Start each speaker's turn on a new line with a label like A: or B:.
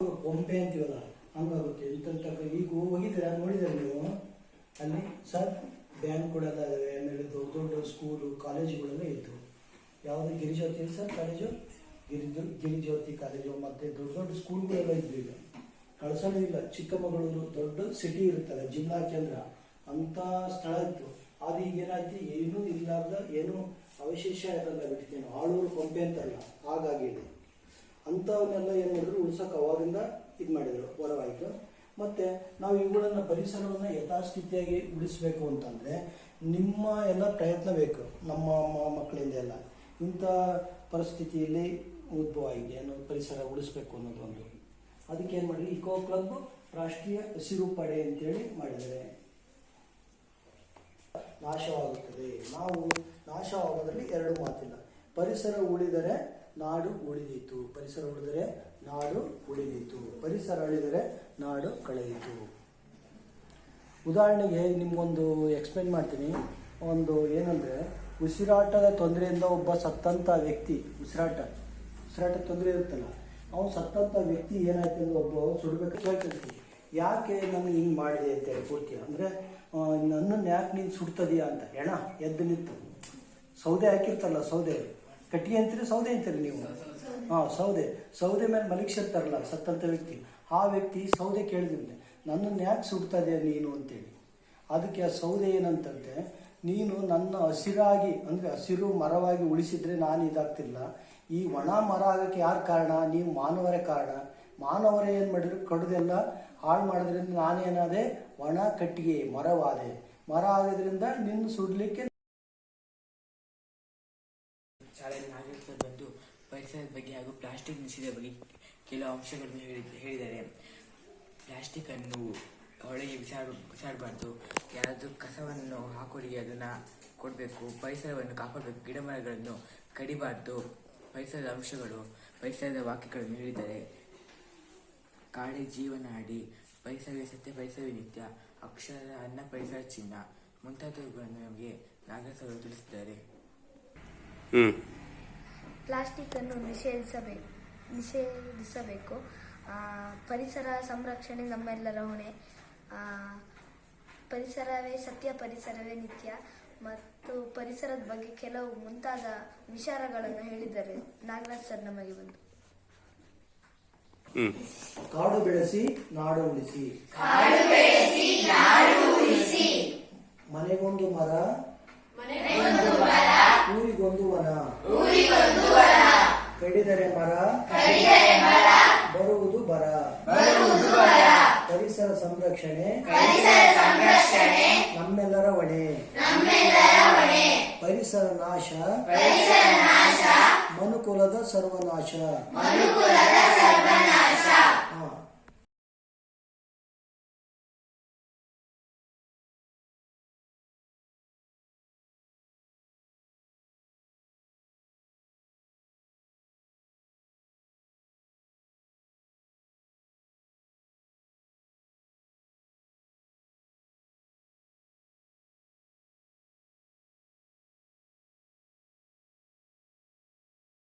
A: ಕೊಂಪೆ ಅಂತೀವಲ್ಲ ಹಂಗಾಗುತ್ತೆ. ಈಗ ಹೋಗಿದ್ದೀರಾ ನೋಡಿದ್ರೆ ನೀವು ಅಲ್ಲಿ ಸರ್ ಬ್ಯಾಂಕ್ ಕೂಡ ಇದಾವೆ, ಆಮೇಲೆ ದೊಡ್ಡ ದೊಡ್ಡ ಸ್ಕೂಲು ಕಾಲೇಜುಗಳೆಲ್ಲ ಇತ್ತು. ಯಾವುದು ಗಿರಿಜ್ಯೋತಿ ಸರ್ ಕಾಲೇಜು, ಗಿರಿಜ್ಯೋತಿ ಕಾಲೇಜು ಮತ್ತು ದೊಡ್ಡ ದೊಡ್ಡ ಸ್ಕೂಲ್ಗಳೆಲ್ಲ ಇದ್ವು. ಈಗ ಕಳ್ಸೋದು ಇಲ್ಲ. ಚಿಕ್ಕಮಗಳೂರು ದೊಡ್ಡ ಸಿಟಿ ಇರುತ್ತಲ್ಲ, ಜಿಲ್ಲಾ ಕೇಂದ್ರ ಅಂಥ ಸ್ಥಳ ಇತ್ತು. ಅದು ಈಗೇನಾಯ್ತು, ಏನೂ ಇಲ್ಲಾರ್ದ ಏನೂ ಅವಶೇಷ ಇರಲ್ಲ ಬಿಡ್ತೀನಿ, ಆಳೂರು ಕೊಂಪೆ ಅಂತಾರಲ್ಲ ಹಾಗಾಗಿದೆ. ಅಂಥವನ್ನೆಲ್ಲ ಏನು ಮಾಡಿದ್ರು ಉಳ್ಸೋಕೆ ಅವಾಗಿಂದ ಇದು ಮಾಡಿದರು, ಹೊರವಾಯಿತು. ಮತ್ತು ನಾವು ಇವುಗಳನ್ನು ಪರಿಸರವನ್ನು ಯಥಾಸ್ಥಿತಿಯಾಗಿ ಉಳಿಸ್ಬೇಕು ಅಂತಂದರೆ ನಿಮ್ಮ ಎಲ್ಲ ಪ್ರಯತ್ನ ಬೇಕು, ನಮ್ಮ ಮಕ್ಕಳಿಂದ ಎಲ್ಲ. ಇಂಥ ಪರಿಸ್ಥಿತಿಯಲ್ಲಿ ಉದ್ಭವ ಆಗಿದೆ ಅನ್ನೋ ಪರಿಸರ ಉಳಿಸ್ಬೇಕು ಅನ್ನೋದೊಂದು. ಅದಕ್ಕೆ ಏನು ಮಾಡಿ ಇಕೋ ಕ್ಲಬ್ ರಾಷ್ಟ್ರೀಯ ಹಸಿರು ಪಡೆ ಅಂತೇಳಿ ಮಾಡಿದ್ದಾರೆ. ನಾಶವಾಗುತ್ತದೆ, ನಾವು ನಾಶವಾಗೋದ್ರಲ್ಲಿ ಎರಡು ಮಾತಿಲ್ಲ. ಪರಿಸರ ಉಳಿದರೆ ನಾಡು ಉಳಿದೀತು, ಪರಿಸರ ಉಳಿದರೆ ನಾಡು ಉಳಿದೀತು, ಪರಿಸರ ಅಳಿದರೆ ನಾಡು ಕಳೆಯಿತು. ಉದಾಹರಣೆಗೆ ನಿಮ್ಗೊಂದು ಎಕ್ಸ್ಪ್ಲೇನ್ ಮಾಡ್ತೀನಿ. ಒಂದು ಏನಂದರೆ, ಉಸಿರಾಟದ ತೊಂದರೆಯಿಂದ ಒಬ್ಬ ಸತ್ತಂಥ ವ್ಯಕ್ತಿ, ಉಸಿರಾಟ ತೊಂದರೆ ಇರುತ್ತಲ್ಲ, ಅವನು ಸತ್ತಂಥ ವ್ಯಕ್ತಿ ಏನಾಯ್ತು ಅಂದರೆ ಒಬ್ಬ ಸುಡಬೇಕು ಕೇಳ್ತಿರ್ತೀವಿ, ಯಾಕೆ ನಾನು ಹಿಂಗೆ ಮಾಡಿದೆ ಅಂತೇಳಿ ಪೂರ್ತಿ. ಅಂದರೆ ನನ್ನನ್ನು ಯಾಕೆ ನೀನು ಸುಡ್ತದೀಯಾ ಅಂತ ಹೆಣ ಎದ್ದು ನಿಂತು ಸೌದೆ ಹಾಕಿರ್ತಾರಲ್ಲ, ಸೌದೆ ಕಟ್ಟಿಗೆ ಅಂತೀರಿ, ಸೌದೆ ಅಂತೀರಿ ನೀವು. ಸೌದೆ ಮೇಲೆ ಮಲಗಿಸಿರ್ತಾರಲ್ಲ ಸತ್ತಂಥ ವ್ಯಕ್ತಿ, ಆ ವ್ಯಕ್ತಿ ಸೌದೆ ಕೇಳಿದ್ರೆ ನನ್ನನ್ನು ಯಾಕೆ ಸುಡ್ತದೆ ನೀನು ಅಂತೇಳಿ. ಅದಕ್ಕೆ ಆ ಸೌದೆ ಏನಂತಂತೆ, ನೀನು ನನ್ನ ಹಸಿರಾಗಿ ಅಂದರೆ ಹಸಿರು ಮರವಾಗಿ ಉಳಿಸಿದ್ರೆ ನಾನು ಇದಾಗ್ತಿಲ್ಲ. ಈ ಒಣ ಮರ ಆಗೋಕ್ಕೆ ಯಾರು ಕಾರಣ? ನೀವು ಮಾನವರೇ ಕಾರಣ. ಮಾನವರೇ ಏನು ಮಾಡಿದ್ರು, ಕಡ್ದೆಲ್ಲ ಹಾಳು ಮಾಡೋದ್ರಿಂದ ನಾನೇನಾದೆ ಒಣ ಕಟ್ಟಿಗೆ ಮರವಾದೆ. ಮರ ಆಗೋದ್ರಿಂದ ನಿನ್ನ ಸುಡಲಿಕ್ಕೆ
B: ಶಾಲೆಯಲ್ಲಿ ನಾಗರಿಕರು ಬಂದು ಪರಿಸರದ ಬಗ್ಗೆ ಹಾಗೂ ಪ್ಲಾಸ್ಟಿಕ್ ನಿಷೇಧದ ಬಗ್ಗೆ ಕೆಲವು ಅಂಶಗಳನ್ನು ಹೇಳಿದ್ದಾರೆ. ಪ್ಲಾಸ್ಟಿಕ್ ಅನ್ನು ಹೊಳೆಗೆ ಬಿಸಾಡಬಾರ್ದು, ಯಾರಾದರೂ ಕಸವನ್ನು ಹಾಕೋರಿಗೆ ಅದನ್ನು ಕೊಡಬೇಕು, ಪರಿಸರವನ್ನು ಕಾಪಾಡಬೇಕು, ಗಿಡ ಮರಗಳನ್ನು ಕಡಿಬಾರ್ದು, ಪರಿಸರದ ಅಂಶಗಳು, ಪರಿಸರದ ವಾಕ್ಯಗಳನ್ನು ಹೇಳಿದ್ದಾರೆ. ಕಾಡೇ ಜೀವನಾಡಿ, ಪರಿಸರವೇ ಸತ್ಯ, ಪರಿಸರವೇ ನಿತ್ಯ, ಅಕ್ಷರ ಅನ್ನ ಪರಿಸರ ಚಿನ್ನ ಮುಂತಾದವುಗಳನ್ನು ನಮಗೆ ನಾಗರಿಕರು ತಿಳಿಸಿದ್ದಾರೆ.
C: ಪ್ಲಾಸ್ಟಿಕ್ ಅನ್ನು ನಿಷೇಧಿಸಬೇಕು. ಪರಿಸರ ಸಂರಕ್ಷಣೆ ನಮ್ಮೆಲ್ಲರ ಹೊಣೆ. ಪರಿಸರವೇ ಸತ್ಯ, ಪರಿಸರವೇ ನಿತ್ಯ ಮತ್ತು ಪರಿಸರದ ಬಗ್ಗೆ ಕೆಲವು ಮುಂತಾದ ವಿಚಾರಗಳನ್ನು ಹೇಳಿದ್ದಾರೆ ನಾಗರಾಜ್ ಸರ್ ನಮಗೆ ಬಂದು.
A: ಕಾಡು ಬೆಳೆಸಿ ನಾಡು ಉಳಿಸಿ, ಮನೆಗೊಂದು ಮರ, ಊರಿಗೊಂದು ವನ, ಕಡಿದರೆ ಮರ ಬರುವುದು ಬರ. ಪರಿಸರ ಸಂರಕ್ಷಣೆ ನಮ್ಮೆಲ್ಲರ ಹೊಣೆ. ಪರಿಸರ ನಾಶ ಮನುಕುಲದ ಸರ್ವನಾಶ.